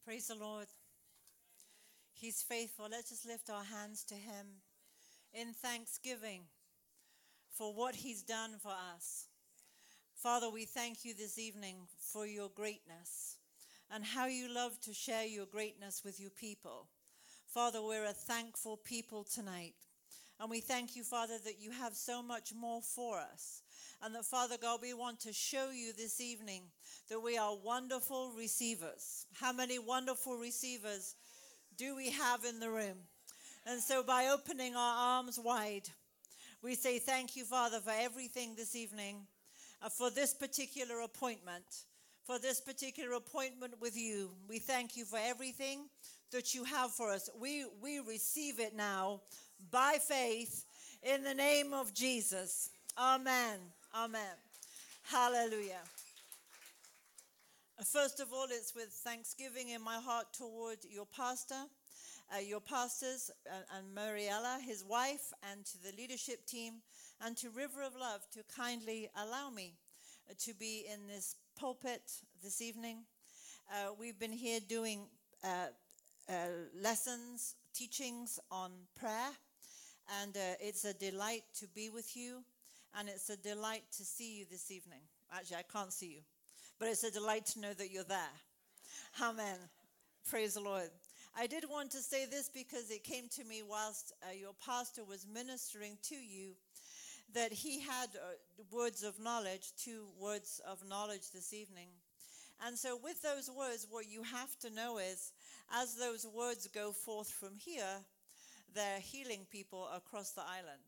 Praise the Lord. He's faithful. Let's just lift our hands to him in thanksgiving for what he's done for us. Father, we thank you this evening for your greatness and how you love to share your greatness with your people. Father, we're a thankful people tonight. And we thank you, Father, that you have so much more for us. And that, Father God, we want to show you this evening that we are wonderful receivers. How many wonderful receivers do we have in the room? And so by opening our arms wide, we say thank you, Father, for everything this evening, for this particular appointment, with you. We thank you for everything that you have for us. We receive it now by faith in the name of Jesus. Amen. Amen. Hallelujah. First of all, it's with thanksgiving in my heart toward your pastors, and Mariella, his wife, and to the leadership team, and to River of Love to kindly allow me to be in this pulpit this evening. We've been here doing lessons, teachings on prayer, and it's a delight to be with you, and it's a delight to see you this evening. Actually, I can't see you, but it's a delight to know that you're there. Amen. Praise the Lord. I did want to say this because it came to me whilst your pastor was ministering to you, that he had words of knowledge, 2 words of knowledge this evening. And so with those words, what you have to know is, as those words go forth from here, they're healing people across the island.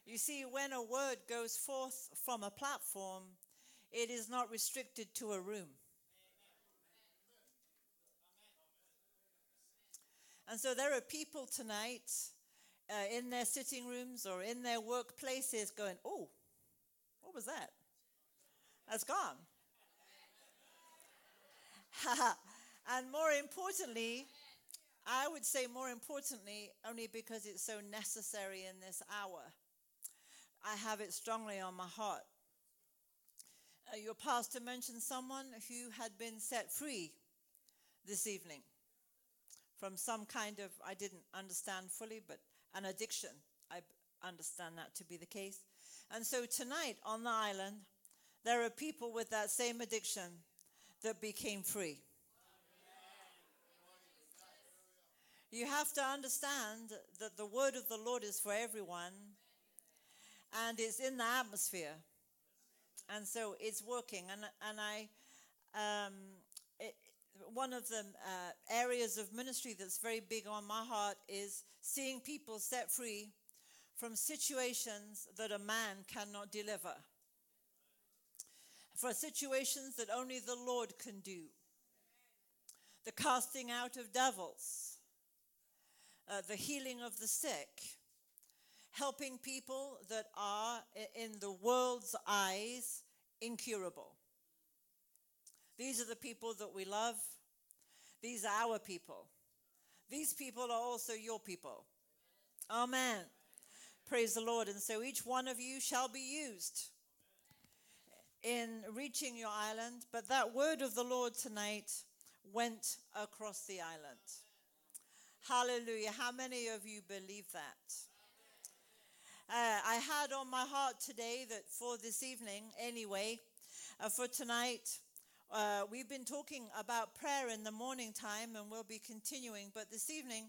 You see, when a word goes forth from a platform, it is not restricted to a room. And so there are people tonight in their sitting rooms or in their workplaces going, oh, what was that? That's gone. And more importantly, I would say more importantly, only because it's so necessary in this hour, I have it strongly on my heart. Your pastor mentioned someone who had been set free this evening from some kind of, I didn't understand fully, but an addiction. I understand that to be the case. And so tonight on the island, there are people with that same addiction that became free. You have to understand that the word of the Lord is for everyone, and it's in the atmosphere. And so it's working. One of the areas of ministry that's very big on my heart is seeing people set free from situations that a man cannot deliver, for situations that only the Lord can do. The casting out of devils, the healing of the sick, helping people that are, in the world's eyes, incurable. These are the people that we love. These are our people. These people are also your people. Amen. Praise the Lord. And so each one of you shall be used in reaching your island. But that word of the Lord tonight went across the island. Hallelujah. How many of you believe that? I had on my heart today that for this evening, anyway, for tonight, we've been talking about prayer in the morning time, and we'll be continuing. But this evening,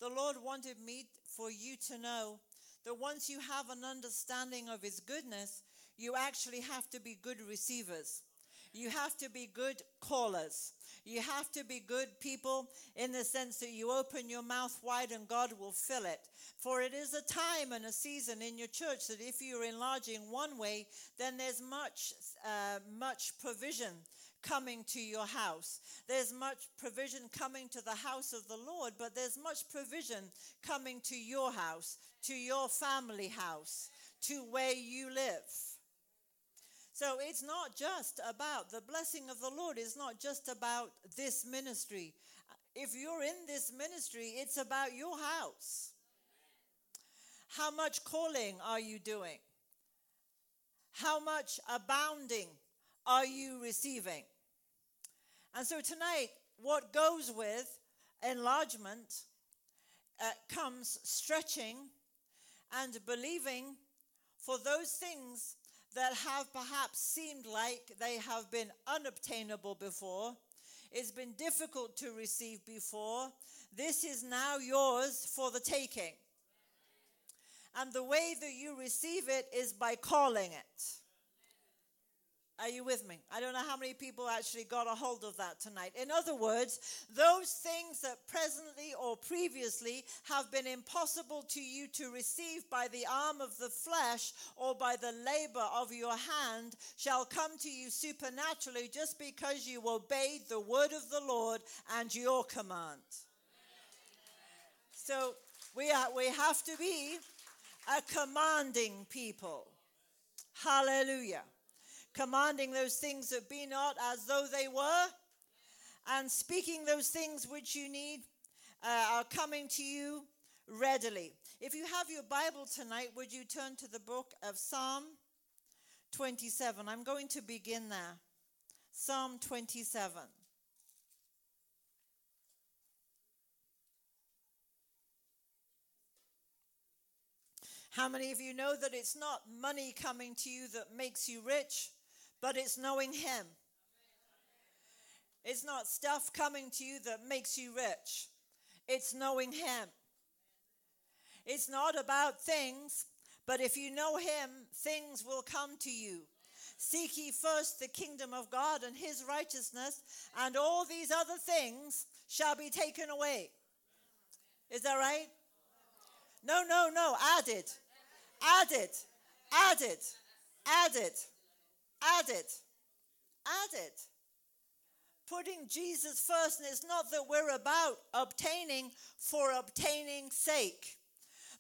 the Lord wanted me for you to know that once you have an understanding of his goodness, you actually have to be good receivers. You have to be good callers. You have to be good people in the sense that you open your mouth wide and God will fill it. For it is a time and a season in your church that if you're enlarging one way, then there's much provision coming to your house. There's much provision coming to the house of the Lord, but there's much provision coming to your house, to your family house, to where you live. So it's not just about, the blessing of the Lord is not just about this ministry. If you're in this ministry, it's about your house. How much calling are you doing? How much abounding are you receiving? And so tonight, what goes with enlargement comes stretching and believing for those things that have perhaps seemed like they have been unobtainable before. It's been difficult to receive before. This is now yours for the taking. And the way that you receive it is by calling it. Are you with me? I don't know how many people actually got a hold of that tonight. In other words, those things that presently or previously have been impossible to you to receive by the arm of the flesh or by the labor of your hand shall come to you supernaturally just because you obeyed the word of the Lord and your command. So we have to be a commanding people. Hallelujah. Commanding those things that be not as though they were, and speaking those things which you need are coming to you readily. If you have your Bible tonight, would you turn to the book of Psalm 27? I'm going to begin there. Psalm 27. How many of you know that it's not money coming to you that makes you rich, but it's knowing him? It's not stuff coming to you that makes you rich. It's knowing him. It's not about things, but if you know him, things will come to you. Seek ye first the kingdom of God and his righteousness, and all these other things shall be taken away. Is that right? No. Added. Added. Added. Added. Added. Added. Putting Jesus first, and it's not that we're about obtaining for obtaining's sake,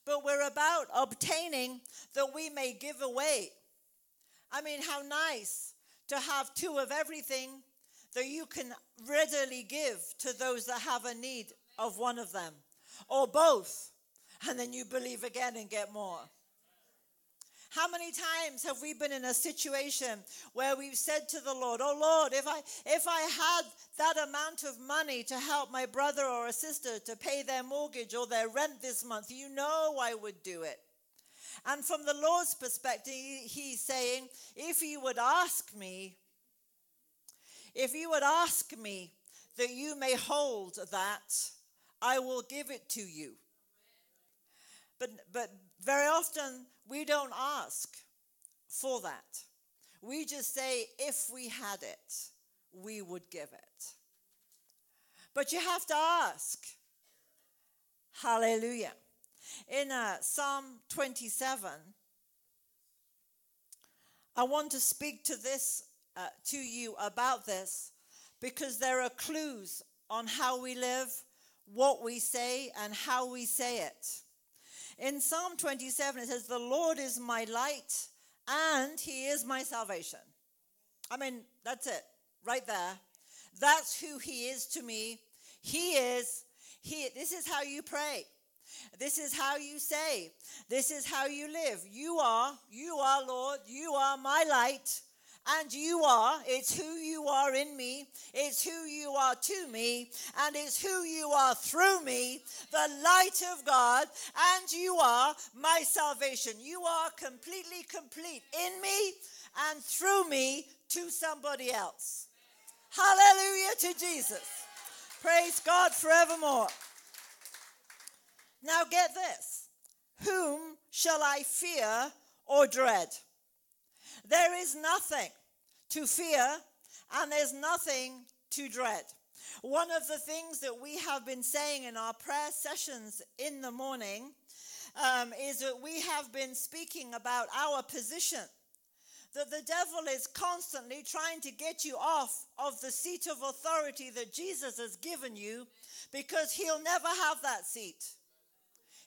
but we're about obtaining that we may give away. I mean, how nice to have two of everything that you can readily give to those that have a need of one of them, or both, and then you believe again and get more. How many times have we been in a situation where we've said to the Lord, oh Lord, if I had that amount of money to help my brother or a sister to pay their mortgage or their rent this month, you know I would do it. And from the Lord's perspective, he's saying, if you would ask me that you may hold that, I will give it to you. But very often we don't ask for that. We just say, if we had it, we would give it. But you have to ask. Hallelujah. In Psalm 27, I want to speak to this to you about this, because there are clues on how we live, what we say, and how we say it. In Psalm 27, it says, the Lord is my light and he is my salvation. I mean, that's it, right there. That's who he is to me. This is how you pray. This is how you say. This is how you live. You are, Lord, you are my light. And it's who you are in me, it's who you are to me, and it's who you are through me, the light of God, and you are my salvation. You are completely complete in me and through me to somebody else. Hallelujah to Jesus. Praise God forevermore. Now get this. Whom shall I fear or dread? There is nothing to fear and there's nothing to dread. One of the things that we have been saying in our prayer sessions in the morning is that we have been speaking about our position. That the devil is constantly trying to get you off of the seat of authority that Jesus has given you, because he'll never have that seat.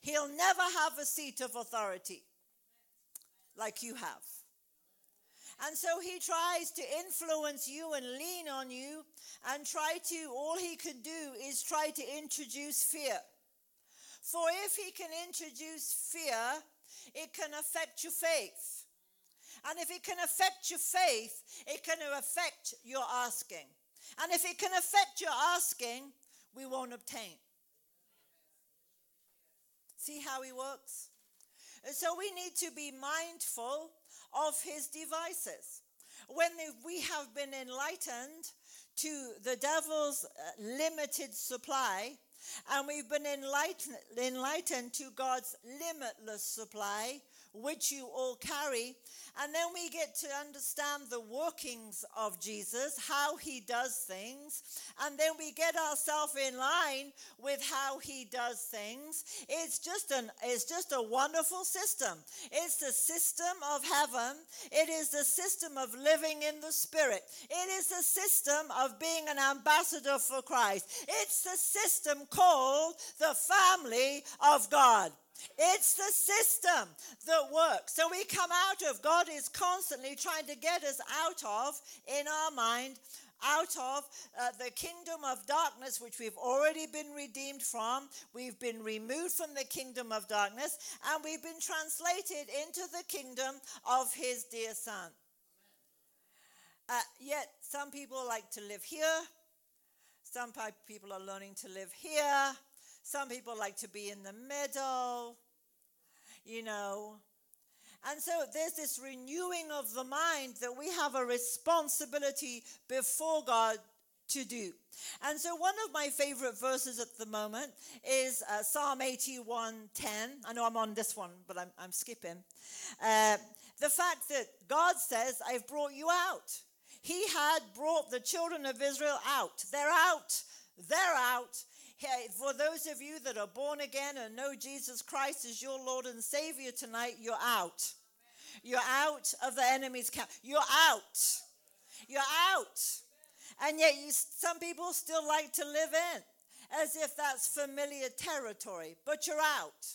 He'll never have a seat of authority like you have. And so he tries to influence you and lean on you and all he could do is try to introduce fear. For if he can introduce fear, it can affect your faith. And if it can affect your faith, it can affect your asking. And if it can affect your asking, we won't obtain. See how he works? And so we need to be mindful of his devices. When we have been enlightened to the devil's limited supply, and we've been enlightened to God's limitless supply, which you all carry, and then we get to understand the workings of Jesus, how he does things, and then we get ourselves in line with how he does things. It's just a wonderful system. It's the system of heaven. It is the system of living in the Spirit. It is the system of being an ambassador for Christ. It's the system called the family of God. It's the system that works. So we come out of, God is constantly trying to get us out of, in our mind, out of the kingdom of darkness, which we've already been redeemed from. We've been removed from the kingdom of darkness, and we've been translated into the kingdom of his dear Son. Yet some people like to live here. Some people are learning to live here. Some people like to be in the middle, And so there's this renewing of the mind that we have a responsibility before God to do. And so one of my favorite verses at the moment is Psalm 81:10. I know I'm on this one, but I'm skipping. The fact that God says, I've brought you out. He had brought the children of Israel out. They're out. They're out. Hey, for those of you that are born again and know Jesus Christ as your Lord and Savior tonight, you're out. You're out of the enemy's camp. You're out. You're out. And yet some people still like to live in as if that's familiar territory. But you're out.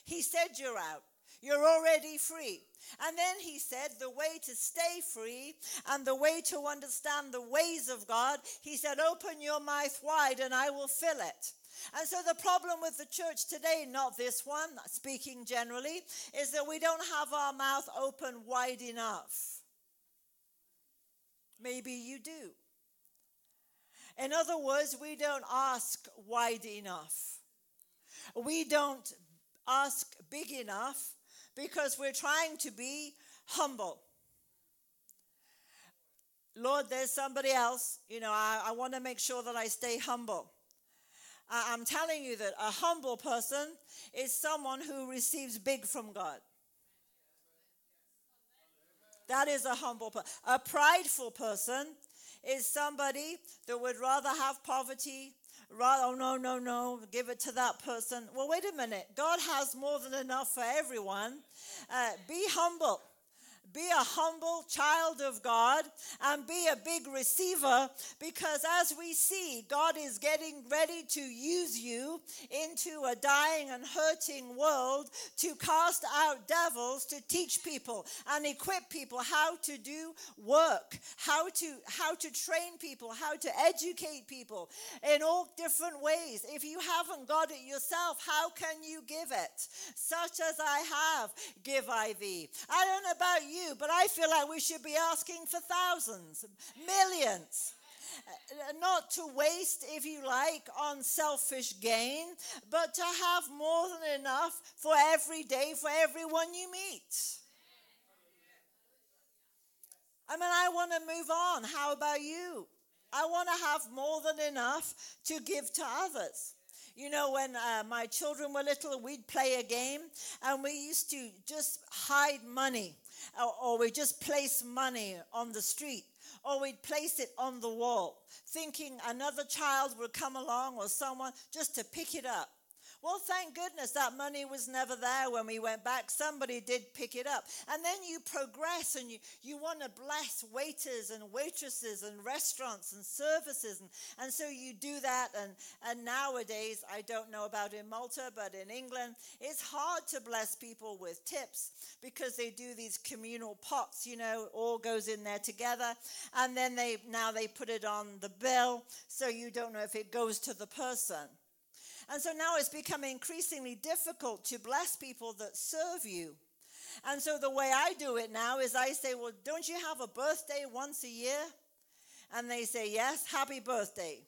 He said you're out. You're already free. And then he said the way to stay free and the way to understand the ways of God, he said, open your mouth wide and I will fill it. And so the problem with the church today, not this one, speaking generally, is that we don't have our mouth open wide enough. Maybe you do. In other words, we don't ask wide enough. We don't ask big enough because we're trying to be humble. Lord, there's somebody else. I want to make sure that I stay humble. I'm telling you that a humble person is someone who receives big from God. That is a humble person. A prideful person is somebody that would rather have poverty. No, give it to that person. Well, wait a minute. God has more than enough for everyone. Be humble. Be a humble child of God and be a big receiver, because as we see, God is getting ready to use you into a dying and hurting world to cast out devils, to teach people and equip people how to do work, how to train people, how to educate people in all different ways. If you haven't got it yourself, how can you give it? Such as I have, give I thee. I don't know about you, but I feel like we should be asking for thousands, millions. Not to waste, if you like, on selfish gain, but to have more than enough for every day, for everyone you meet. I want to move on. How about you? I want to have more than enough to give to others. When my children were little, we'd play a game, and we used to just hide money, or we just place money on the street, or we'd place it on the wall, thinking another child would come along or someone just to pick it up. Well, thank goodness that money was never there when we went back. Somebody did pick it up. And then you progress and you want to bless waiters and waitresses and restaurants and services. And so you do that. And nowadays, I don't know about in Malta, but in England, it's hard to bless people with tips because they do these communal pots, all goes in there together. And then they put it on the bill, so you don't know if it goes to the person. And so now it's becoming increasingly difficult to bless people that serve you. And so the way I do it now is I say, well, don't you have a birthday once a year? And they say, yes, happy birthday.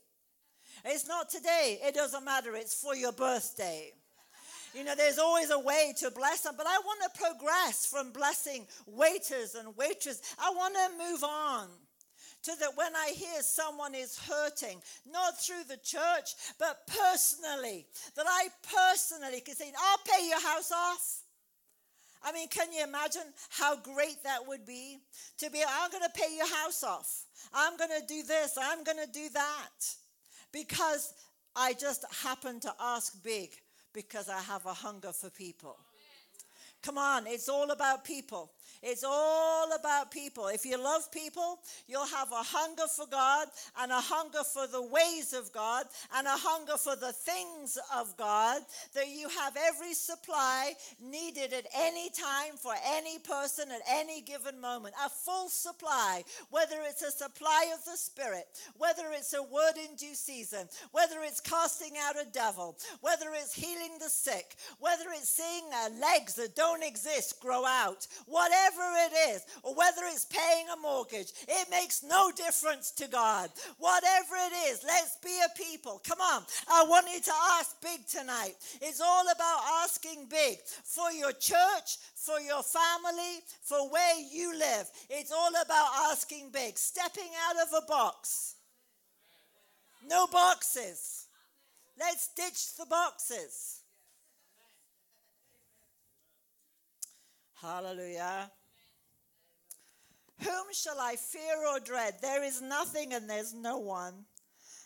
It's not today. It doesn't matter. It's for your birthday. You know, there's always a way to bless them. But I want to progress from blessing waiters and waitresses. I want to move on to that when I hear someone is hurting, not through the church, but personally, that I personally can say, I'll pay your house off. I mean, can you imagine how great that would be? To be, I'm going to pay your house off. I'm going to do this. I'm going to do that. Because I just happen to ask big, because I have a hunger for people. Come on, it's all about people. It's all about people. If you love people, you'll have a hunger for God and a hunger for the ways of God and a hunger for the things of God, that you have every supply needed at any time for any person at any given moment. A full supply, whether it's a supply of the Spirit, whether it's a word in due season, whether it's casting out a devil, whether it's healing the sick, whether it's seeing legs that don't exist grow out, whatever it is, or whether it's paying a mortgage, it makes no difference to God. Whatever it is, let's be a people. Come on, I want you to ask big tonight. It's all about asking big for your church, for your family, for where you live. It's all about asking big, stepping out of a box. No boxes. Let's ditch the boxes. Hallelujah. Whom shall I fear or dread? There is nothing and there's no one.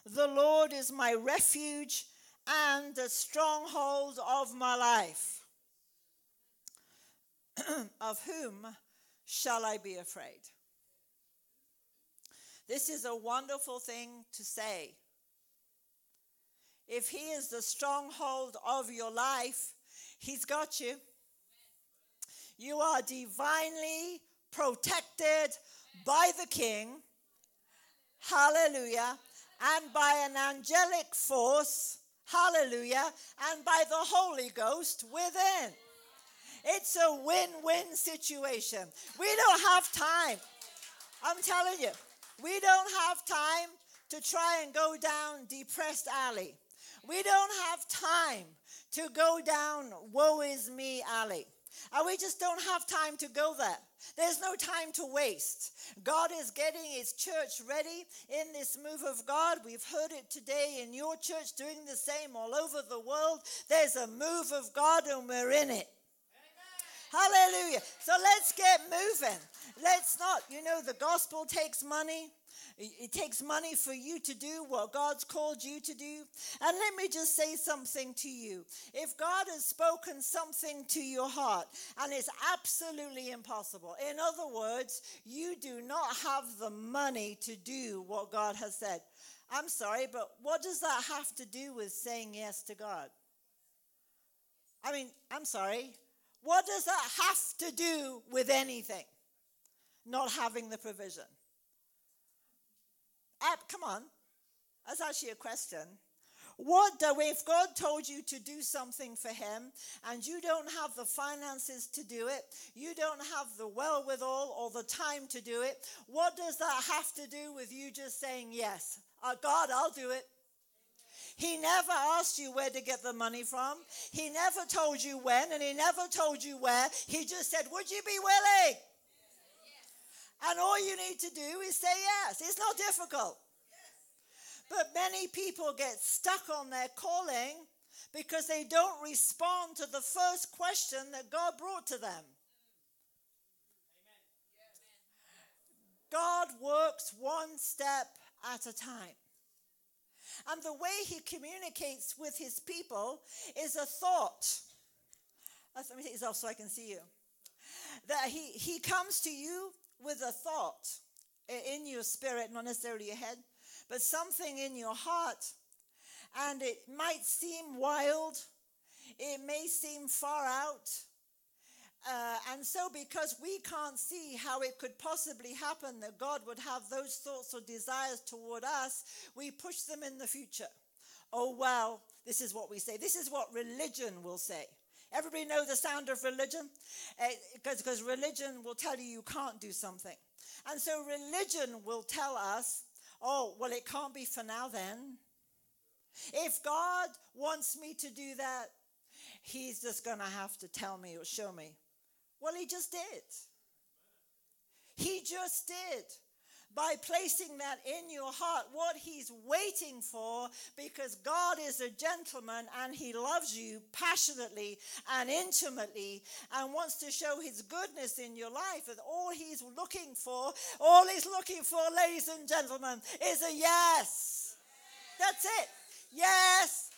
The Lord is my refuge and the stronghold of my life. Of whom shall I be afraid? This is a wonderful thing to say. If he is the stronghold of your life, he's got you. You are divinely protected by the King, hallelujah, and by an angelic force, hallelujah, and by the Holy Ghost within. It's a win-win situation. We don't have time. I'm telling you, we don't have time to try and go down depressed alley. We don't have time to go down woe is me alley. And we just don't have time to go there. There's no time to waste. God is getting his church ready in this move of God. We've heard it today in your church, doing the same all over the world. There's a move of God and we're in it. Amen. Hallelujah. So let's get moving. Let's not, the gospel takes money. It takes money for you to do what God's called you to do. And let me just say something to you. If God has spoken something to your heart, and it's absolutely impossible, in other words, you do not have the money to do what God has said. I'm sorry, but what does that have to do with saying yes to God? I mean, I'm sorry. What does that have to do with anything? Not having the provision. Come on, that's actually a question. If God told you to do something for him and you don't have the finances to do it, you don't have the wherewithal or the time to do it, what does that have to do with you just saying yes? God, I'll do it. He never asked you where to get the money from. He never told you when, and he never told you where. He just said, would you be willing? And all you need to do is say yes. It's not difficult. But many people get stuck on their calling because they don't respond to the first question that God brought to them. God works one step at a time. And the way he communicates with his people is a thought. Let me take this off so I can see you. That he comes to you with a thought in your spirit, not necessarily your head, but something in your heart. And it might seem wild. It may seem far out. And so because we can't see how it could possibly happen that God would have those thoughts or desires toward us, we push them in the future. Oh, well, this is what we say. This is what religion will say. Everybody know the sound of religion? Because religion will tell you can't do something. And so religion will tell us, Oh, well, it can't be for now then. If God wants me to do that, he's just going to have to tell me or show me. Well, he just did. He just did. By placing that in your heart, what he's waiting for, because God is a gentleman and he loves you passionately and intimately and wants to show his goodness in your life. And all he's looking for, ladies and gentlemen, is a yes. That's it. Yes.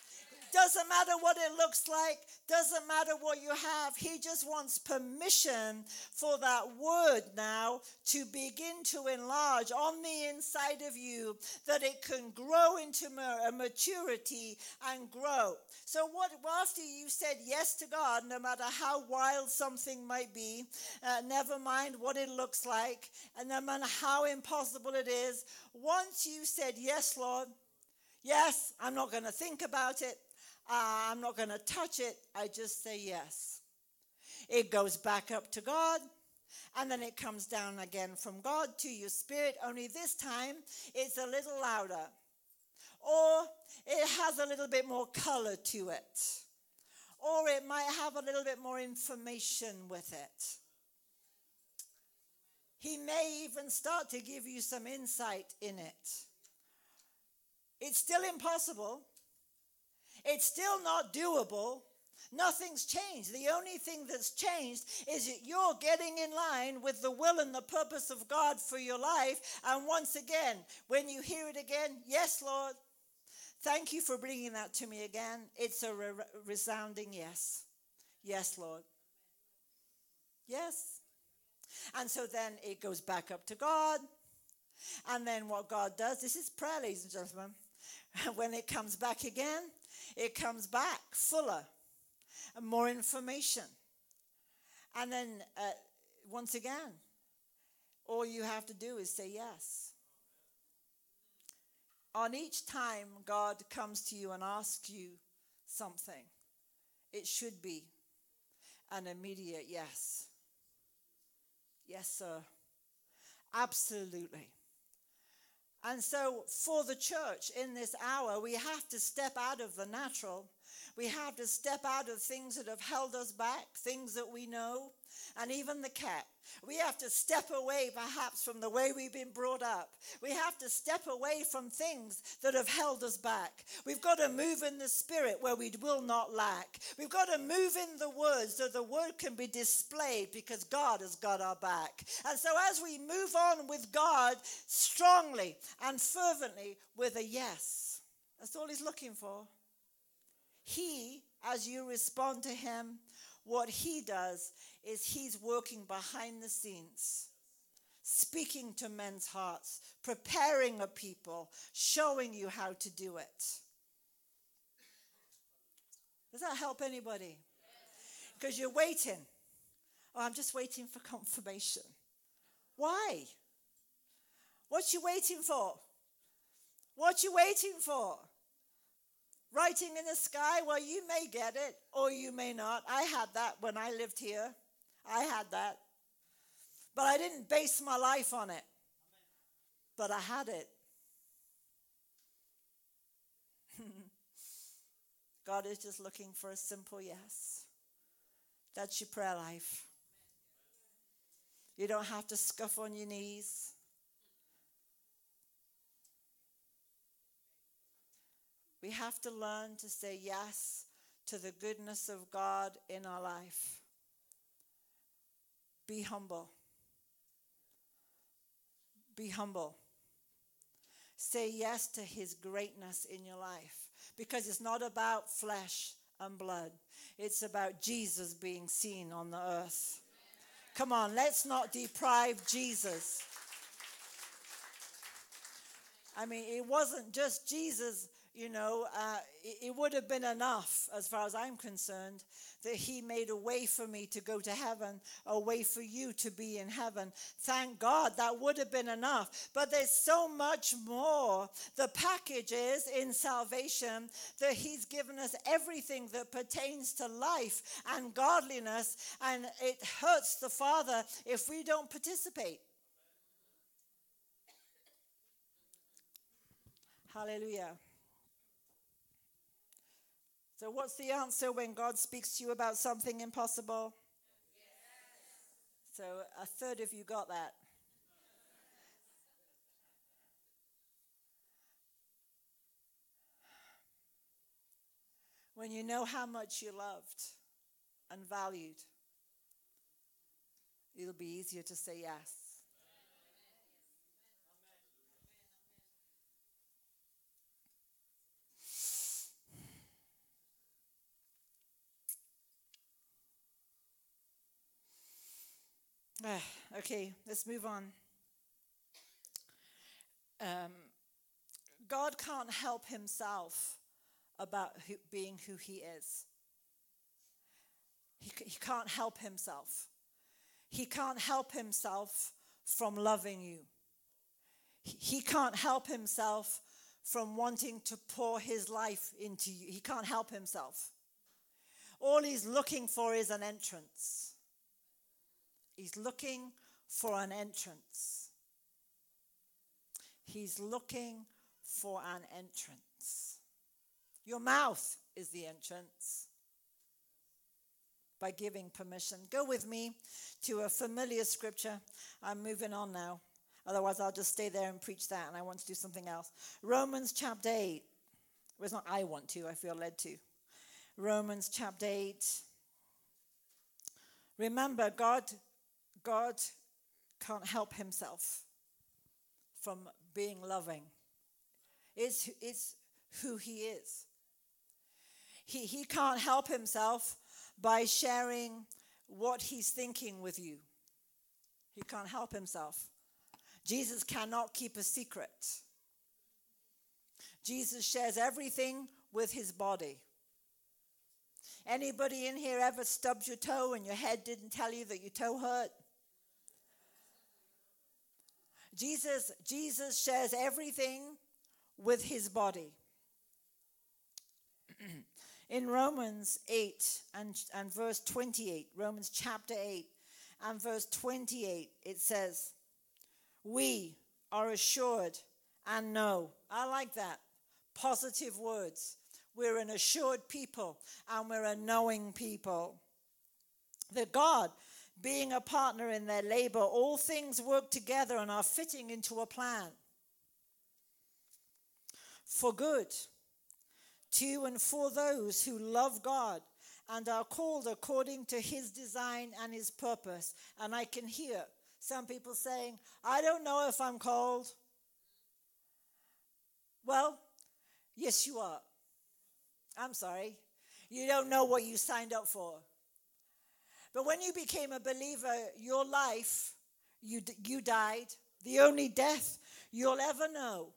Doesn't matter what it looks like. Doesn't matter what you have. He just wants permission for that word now to begin to enlarge on the inside of you, that it can grow into a maturity and grow. So after you said yes to God, no matter how wild something might be, never mind what it looks like, and no matter how impossible it is, once you said, yes, Lord, yes, I'm not going to think about it. I'm not going to touch it. I just say yes. It goes back up to God, and then it comes down again from God to your spirit, only this time it's a little louder. Or it has a little bit more color to it. Or it might have a little bit more information with it. He may even start to give you some insight in it. It's still impossible. It's still not doable. Nothing's changed. The only thing that's changed is that you're getting in line with the will and the purpose of God for your life. And once again, when you hear it again, yes, Lord, thank you for bringing that to me again. It's a resounding yes. Yes, Lord. Yes. And so then it goes back up to God. And then what God does, this is prayer, ladies and gentlemen. When it comes back again, it comes back fuller and more information. And then once again, all you have to do is say yes. On each time God comes to you and asks you something, it should be an immediate yes. Yes, sir. Absolutely. And so for the church in this hour, we have to step out of the natural. We have to step out of things that have held us back, things that we know, and even the cat. We have to step away perhaps from the way we've been brought up. We have to step away from things that have held us back. We've got to move in the spirit where we will not lack. We've got to move in the word so the word can be displayed because God has got our back. And so as we move on with God strongly and fervently with a yes, that's all he's looking for. He, as you respond to him, what he does is he's working behind the scenes, speaking to men's hearts, preparing a people, showing you how to do it. Does that help anybody? Because you're waiting. Oh, I'm just waiting for confirmation. Why? What you waiting for? What you waiting for? Writing in the sky? Well, you may get it or you may not. I had that when I lived here. I had that. But I didn't base my life on it. But I had it. God is just looking for a simple yes. That's your prayer life. You don't have to scuff on your knees. We have to learn to say yes to the goodness of God in our life. Be humble. Be humble. Say yes to his greatness in your life. Because it's not about flesh and blood. It's about Jesus being seen on the earth. Come on, let's not deprive Jesus. I mean, it wasn't just Jesus. It would have been enough, as far as I'm concerned, that he made a way for me to go to heaven, a way for you to be in heaven. Thank God, that would have been enough. But there's so much more. The package is in salvation that he's given us everything that pertains to life and godliness, and it hurts the Father if we don't participate. Hallelujah. So what's the answer when God speaks to you about something impossible? Yes. So a third of you got that. When you know how much you're loved and valued, it'll be easier to say yes. Okay, let's move on. God can't help himself about being who he is. He can't help himself. He can't help himself from loving you. He can't help himself from wanting to pour his life into you. He can't help himself. All he's looking for is an entrance. He's looking for an entrance. He's looking for an entrance. Your mouth is the entrance. By giving permission. Go with me to a familiar scripture. I'm moving on now. Otherwise, I'll just stay there and preach that, and I want to do something else. Romans chapter 8. Well, it's not I want to, I feel led to. Romans chapter 8. Remember, God can't help himself from being loving. It's who he is. He can't help himself by sharing what he's thinking with you. He can't help himself. Jesus cannot keep a secret. Jesus shares everything with his body. Anybody in here ever stubbed your toe and your head didn't tell you that your toe hurt? Jesus shares everything with his body. In Romans 8 and verse 28, Romans chapter 8 and verse 28, it says, we are assured and know. I like that. Positive words. We're an assured people and we're a knowing people. That God, being a partner in their labor, all things work together and are fitting into a plan for good to and for those who love God and are called according to his design and his purpose. And I can hear some people saying, I don't know if I'm called. Well, yes, you are. I'm sorry. You don't know what you signed up for. But when you became a believer, your life, you died. The only death you'll ever know,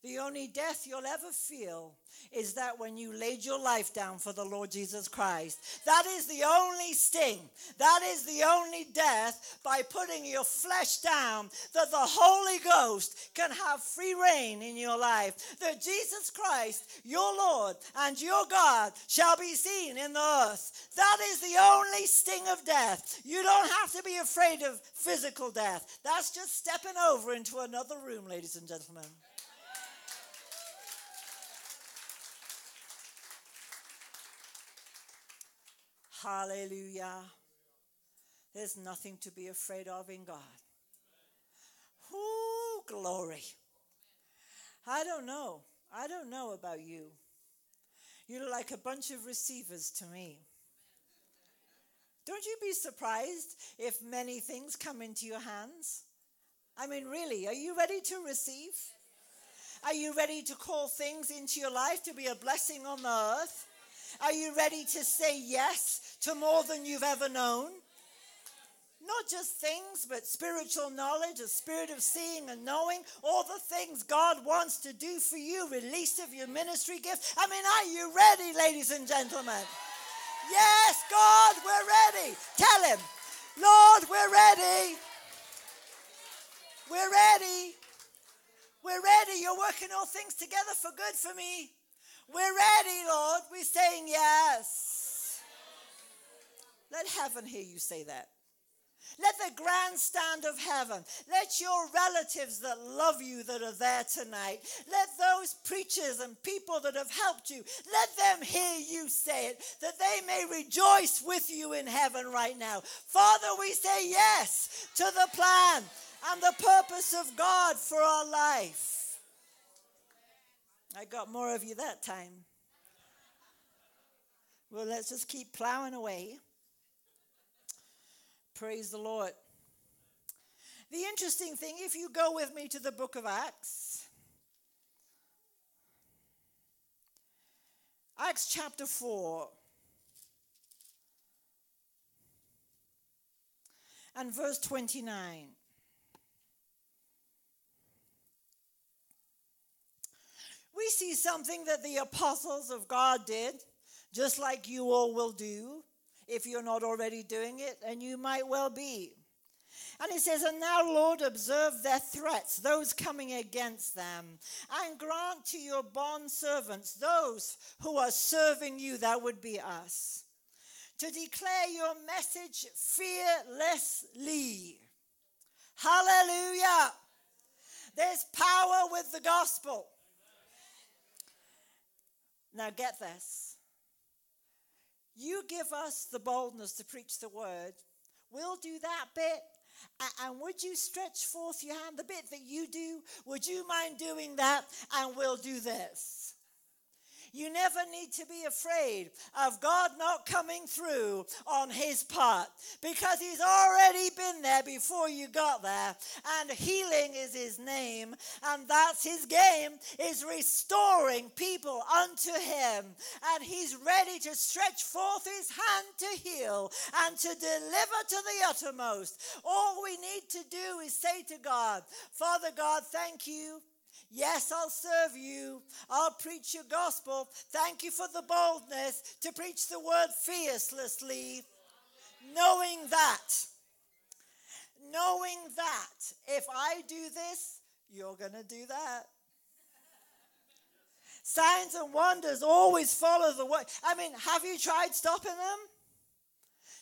the only death you'll ever feel is that when you laid your life down for the Lord Jesus Christ. That is the only sting. That is the only death, by putting your flesh down, that the Holy Ghost can have free reign in your life. That Jesus Christ, your Lord and your God, shall be seen in the earth. That is the only sting of death. You don't have to be afraid of physical death. That's just stepping over into another room, ladies and gentlemen. Hallelujah. There's nothing to be afraid of in God. Ooh, glory. I don't know about you. You're like a bunch of receivers to me. Don't you be surprised if many things come into your hands? I mean, really, are you ready to receive? Are you ready to call things into your life to be a blessing on the earth? Are you ready to say yes to more than you've ever known? Not just things, but spiritual knowledge, a spirit of seeing and knowing, all the things God wants to do for you, release of your ministry gift. I mean, are you ready, ladies and gentlemen? Yes, God, we're ready. Tell him, Lord, we're ready. We're ready. We're ready. You're working all things together for good for me. We're ready, Lord. We're saying yes. Let heaven hear you say that. Let the grandstand of heaven, let your relatives that love you that are there tonight, let those preachers and people that have helped you, let them hear you say it, that they may rejoice with you in heaven right now. Father, we say yes to the plan and the purpose of God for our life. I got more of you that time. Well, let's just keep plowing away. Praise the Lord. The interesting thing, if you go with me to the book of Acts, Acts chapter 4, and verse 29. We see something that the apostles of God did, just like you all will do, if you're not already doing it, and you might well be. And it says, and now, Lord, observe their threats, those coming against them, and grant to your bondservants, those who are serving you, that would be us, to declare your message fearlessly. Hallelujah. There's power with the gospel. Now get this. You give us the boldness to preach the word. We'll do that bit. And would you stretch forth your hand? The bit that you do, would you mind doing that? And we'll do this. You never need to be afraid of God not coming through on his part, because he's already been there before you got there, and healing is his name, and that's his game, is restoring people unto him, and he's ready to stretch forth his hand to heal and to deliver to the uttermost. All we need to do is say to God, Father God, thank you. Yes, I'll serve you. I'll preach your gospel. Thank you for the boldness to preach the word fearlessly, knowing that if I do this, you're going to do that. Signs and wonders always follow the word. I mean, have you tried stopping them?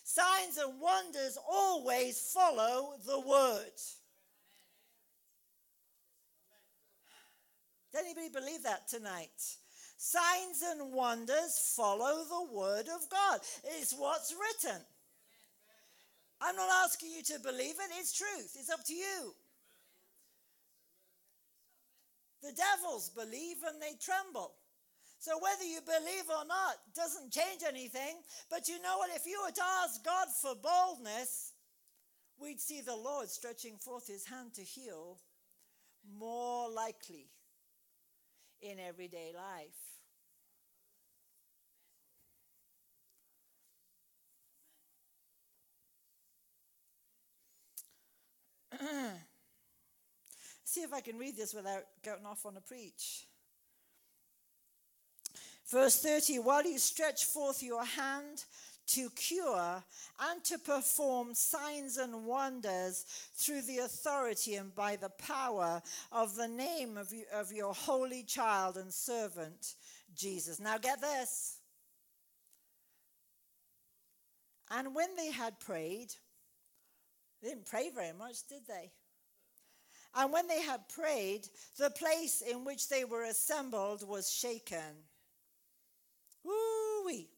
Signs and wonders always follow the word. Does anybody believe that tonight? Signs and wonders follow the word of God. It's what's written. I'm not asking you to believe it. It's truth. It's up to you. The devils believe and they tremble. So whether you believe or not doesn't change anything. But you know what? If you were to ask God for boldness, we'd see the Lord stretching forth his hand to heal more likely in everyday life. See if I can read this without going off on a preach. Verse 30, while you stretch forth your hand to cure and to perform signs and wonders through the authority and by the power of the name of your holy child and servant, Jesus. Now get this. And when they had prayed, they didn't pray very much, did they? And when they had prayed, the place in which they were assembled was shaken. Woo-wee.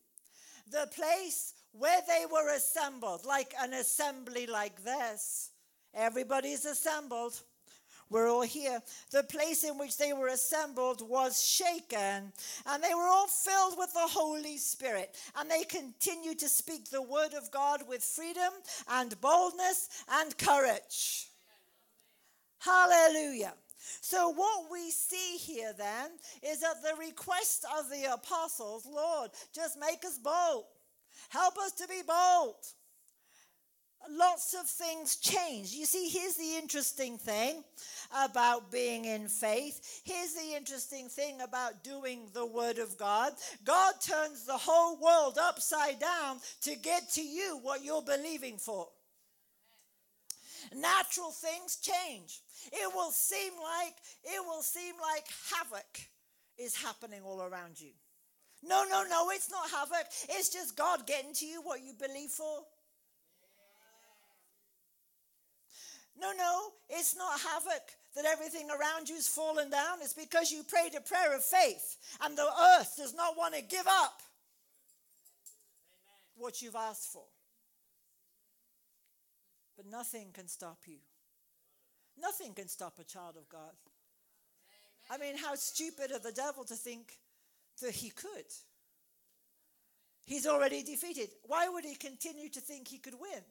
The place where they were assembled, like an assembly like this. Everybody's assembled. We're all here. The place in which they were assembled was shaken, and they were all filled with the Holy Spirit. And they continued to speak the word of God with freedom and boldness and courage. Hallelujah. So what we see here then is at the request of the apostles, Lord, just make us bold. Help us to be bold. Lots of things change. You see, here's the interesting thing about being in faith. Here's the interesting thing about doing the word of God. God turns the whole world upside down to get to you what you're believing for. Natural things change. It will seem like havoc is happening all around you. No, it's not havoc. It's just God getting to you what you believe for. No, it's not havoc that everything around you's fallen down. It's because you prayed a prayer of faith and the earth does not want to give up what you've asked for. But nothing can stop you. Nothing can stop a child of God. I mean, how stupid of the devil to think that he could. He's already defeated. Why would he continue to think he could win?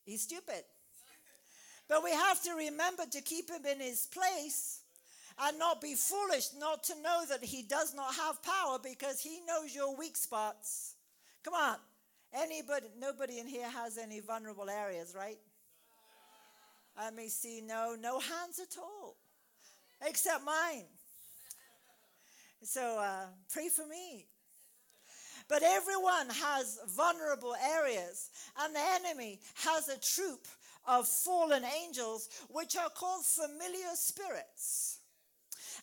He's stupid. But we have to remember to keep him in his place and not be foolish, not to know that he does not have power because he knows your weak spots. Come on. Nobody in here has any vulnerable areas, right? Let me see. No hands at all, except mine. So pray for me. But everyone has vulnerable areas, and the enemy has a troop of fallen angels, which are called familiar spirits.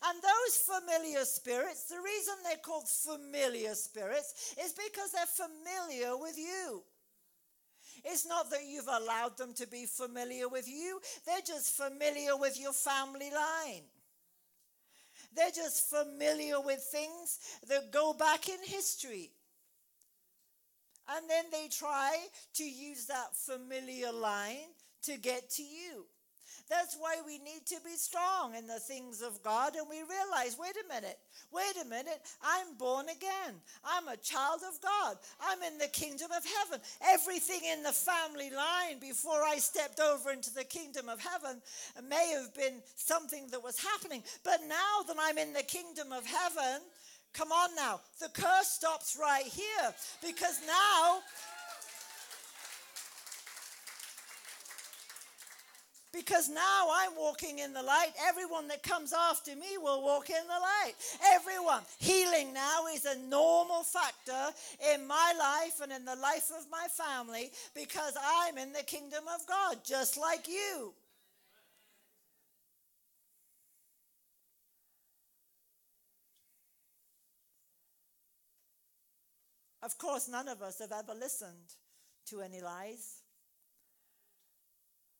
And those familiar spirits, the reason they're called familiar spirits is because they're familiar with you. It's not that you've allowed them to be familiar with you. They're just familiar with your family line. They're just familiar with things that go back in history. And then they try to use that familiar line to get to you. That's why we need to be strong in the things of God. And we realize, wait a minute, I'm born again. I'm a child of God. I'm in the kingdom of heaven. Everything in the family line before I stepped over into the kingdom of heaven may have been something that was happening. But now that I'm in the kingdom of heaven, come on now, the curse stops right here. Because now I'm walking in the light. Everyone that comes after me will walk in the light. Everyone. Healing now is a normal factor in my life and in the life of my family because I'm in the kingdom of God, just like you. Of course, none of us have ever listened to any lies.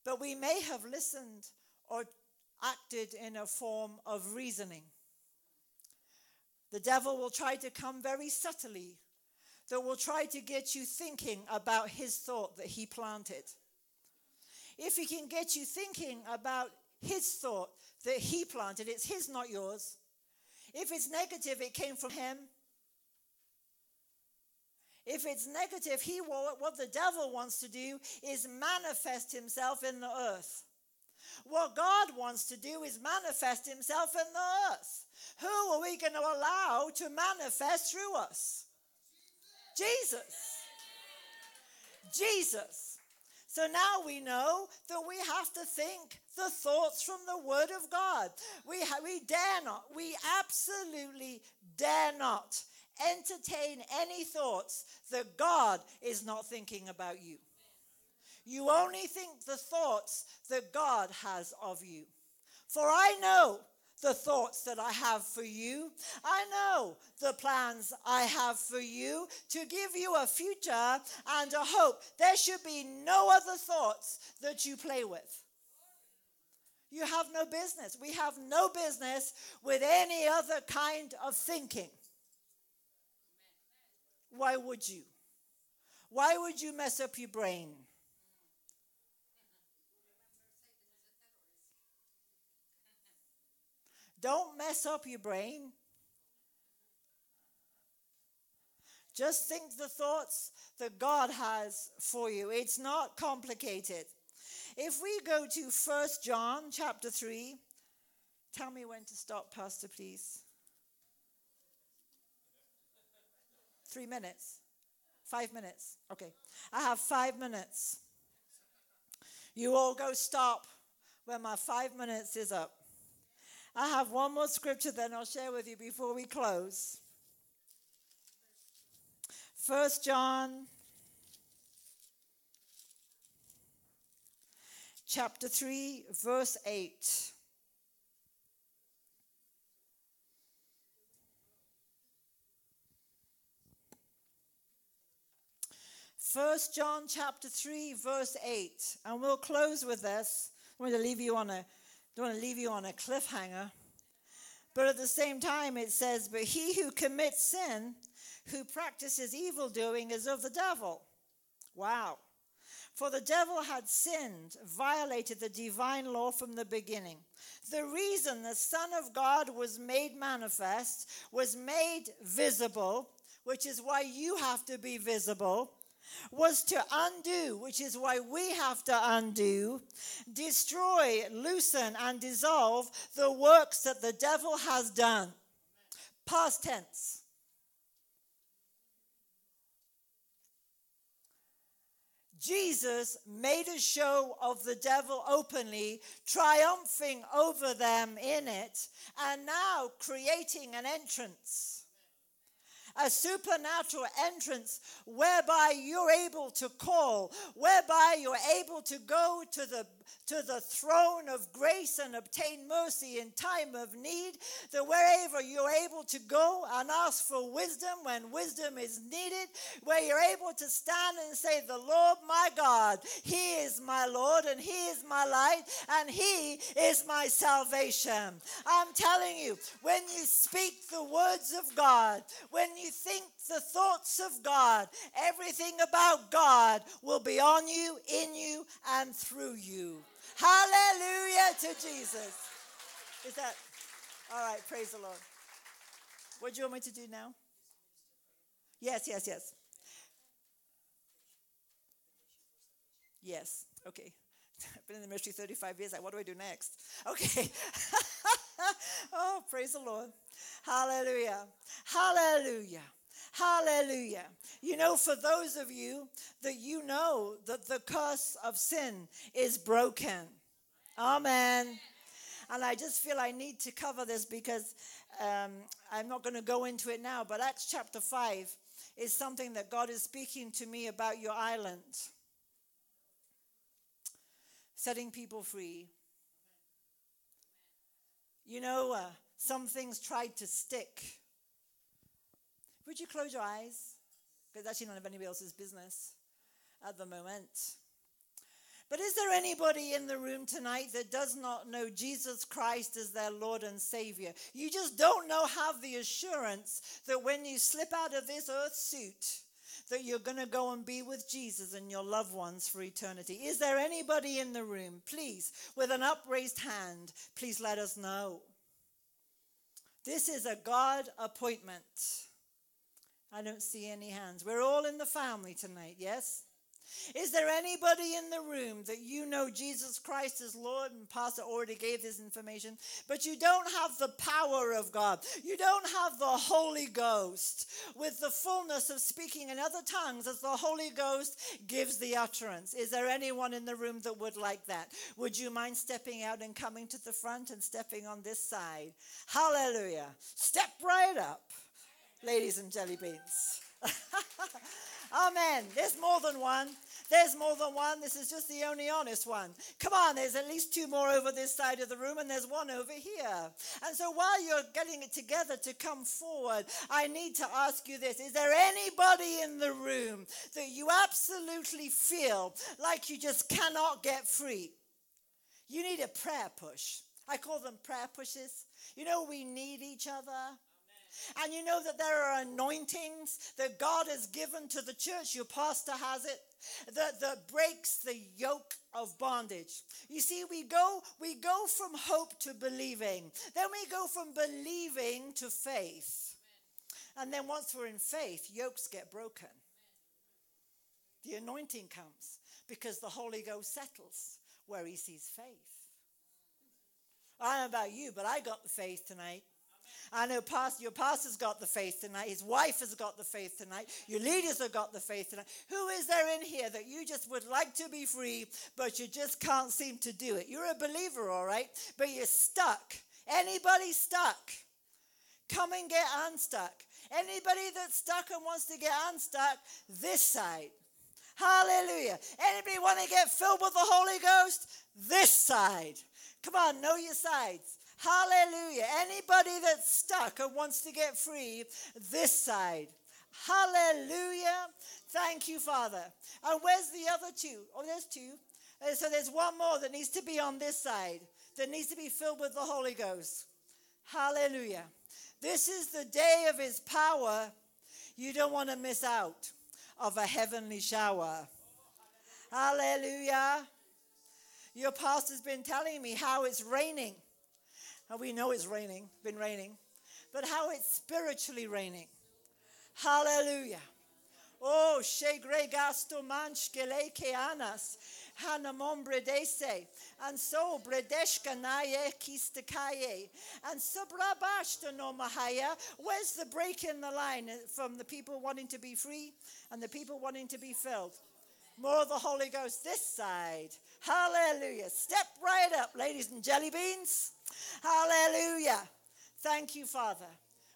But we may have listened or acted in a form of reasoning. The devil will try to come very subtly, that will try to get you thinking about his thought that he planted. If he can get you thinking about his thought that he planted, it's his, not yours. If it's negative, it came from him. If it's negative, what the devil wants to do is manifest himself in the earth. What God wants to do is manifest himself in the earth. Who are we going to allow to manifest through us? Jesus. So now we know that we have to think the thoughts from the word of God. We absolutely dare not entertain any thoughts that God is not thinking about you. You only think the thoughts that God has of you. For I know the thoughts that I have for you. I know the plans I have for you to give you a future and a hope. There should be no other thoughts that you play with. You have no business. We have no business with any other kind of thinking. Why would you? Why would you mess up your brain? Don't mess up your brain. Just think the thoughts that God has for you. It's not complicated. If we go to 1 John chapter 3, tell me when to stop, Pastor, please. 3 minutes. 5 minutes. Okay. I have 5 minutes. You all go stop when my 5 minutes is up. I have one more scripture then I'll share with you before we close. 1 John chapter 3, verse 8. 1 John chapter 3, verse 8. And we'll close with this. I don't want to leave you on a cliffhanger. But at the same time, it says, but he who commits sin, who practices evildoing, is of the devil. Wow. For the devil had sinned, violated the divine law from the beginning. The reason the Son of God was made manifest, was made visible, which is why you have to be visible, was to undo, which is why we have to undo, destroy, loosen, and dissolve the works that the devil has done. Past tense. Jesus made a show of the devil openly, triumphing over them in it, and now creating an entrance. A supernatural entrance whereby you're able to call, whereby you're able to go to the throne of grace and obtain mercy in time of need, that wherever you're able to go and ask for wisdom when wisdom is needed, where you're able to stand and say, the Lord my God, he is my Lord and he is my light and he is my salvation. I'm telling you, when you speak the words of God, when you think the thoughts of God, everything about God will be on you, in you, and through you. Hallelujah to Jesus. Is that all right? Praise the Lord. What do you want me to do now? Yes. Yes. Okay. I've been in the ministry 35 years. What do I do next? Okay. Oh, praise the Lord. Hallelujah. Hallelujah. Hallelujah. You know, for those of you that you know that the curse of sin is broken. Amen. And I just feel I need to cover this because I'm not going to go into it now, but Acts chapter 5 is something that God is speaking to me about your island. Setting people free. You know, some things tried to stick. Would you close your eyes? Because actually none of anybody else's business at the moment. But is there anybody in the room tonight that does not know Jesus Christ as their Lord and Savior? You just don't have the assurance that when you slip out of this earth suit, that you're going to go and be with Jesus and your loved ones for eternity. Is there anybody in the room? Please, with an upraised hand, please let us know. This is a God appointment. I don't see any hands. We're all in the family tonight, yes? Is there anybody in the room that you know Jesus Christ is Lord, and Pastor already gave this information, but you don't have the power of God? You don't have the Holy Ghost with the fullness of speaking in other tongues as the Holy Ghost gives the utterance. Is there anyone in the room that would like that? Would you mind stepping out and coming to the front and stepping on this side? Hallelujah. Step right up, ladies and jelly beans. Amen. There's more than one. There's more than one. This is just the only honest one. Come on, there's at least two more over this side of the room, and there's one over here. And so while you're getting it together to come forward, I need to ask you this. Is there anybody in the room that you absolutely feel like you just cannot get free? You need a prayer push. I call them prayer pushes. You know, we need each other. And you know that there are anointings that God has given to the church. Your pastor has it. That breaks the yoke of bondage. You see, we go from hope to believing. Then we go from believing to faith. And then once we're in faith, yokes get broken. The anointing comes because the Holy Ghost settles where he sees faith. I don't know about you, but I got the faith tonight. I know your pastor's got the faith tonight. His wife has got the faith tonight. Your leaders have got the faith tonight. Who is there in here that you just would like to be free, but you just can't seem to do it? You're a believer, all right, but you're stuck. Anybody stuck? Come and get unstuck. Anybody that's stuck and wants to get unstuck, this side. Hallelujah. Anybody want to get filled with the Holy Ghost? This side. Come on, know your sides. Hallelujah. Anybody that's stuck and wants to get free, this side. Hallelujah. Thank you, Father. And where's the other two? Oh, there's two. So there's one more that needs to be on this side, that needs to be filled with the Holy Ghost. Hallelujah. This is the day of his power. You don't want to miss out of a heavenly shower. Hallelujah. Your pastor's been telling me how it's raining. And we know it's raining, been raining. But how it's spiritually raining. Hallelujah. Oh, shegre gasto manchkele keanas. Hanamon bredese. And so bredeshka naye kistakaye. And subrabashta no mahaya. Where's the break in the line from the people wanting to be free and the people wanting to be filled? More of the Holy Ghost this side. Hallelujah. Step right up, ladies and jelly beans. Hallelujah. Thank you, Father.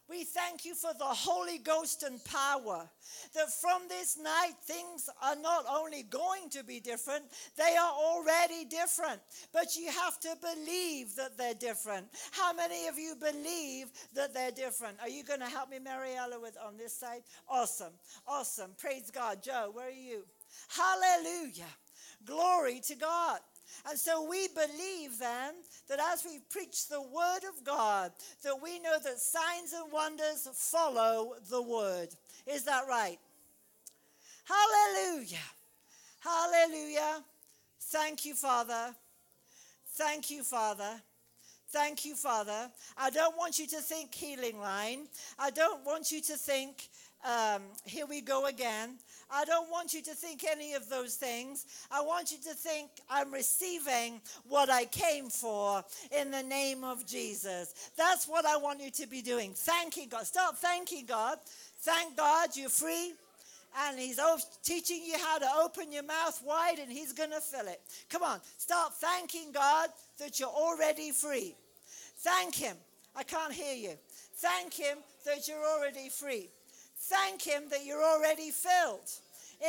We thank you for the Holy Ghost and power, that from this night things are not only going to be different, they are already different. But you have to believe that they're different. How many of you believe that they're different? Are you going to help me, Mariella, on this side? Awesome. Awesome. Praise God. Joe, where are you? Hallelujah. Glory to God. And so we believe then that as we preach the word of God, that we know that signs and wonders follow the word. Is that right? Hallelujah. Hallelujah. Thank you, Father. Thank you, Father. Thank you, Father. I don't want you to think healing line. I don't want you to think, here we go again. I don't want you to think any of those things. I want you to think, I'm receiving what I came for in the name of Jesus. That's what I want you to be doing. Thanking God. Start thanking God. Thank God you're free. And he's teaching you how to open your mouth wide, and he's going to fill it. Come on. Start thanking God that you're already free. Thank him. I can't hear you. Thank him that you're already free. Thank him that you're already filled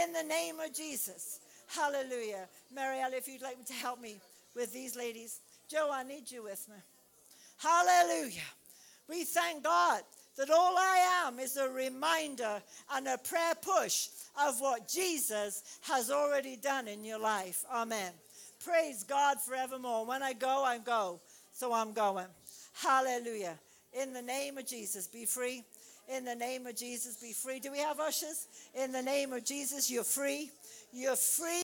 in the name of Jesus. Hallelujah. Marielle, if you'd like to help me with these ladies. Joe, I need you with me. Hallelujah. We thank God that all I am is a reminder and a prayer push of what Jesus has already done in your life. Amen. Praise God forevermore. When I go, so I'm going. Hallelujah. In the name of Jesus, be free. In the name of Jesus, be free. Do we have ushers? In the name of Jesus, you're free. You're free.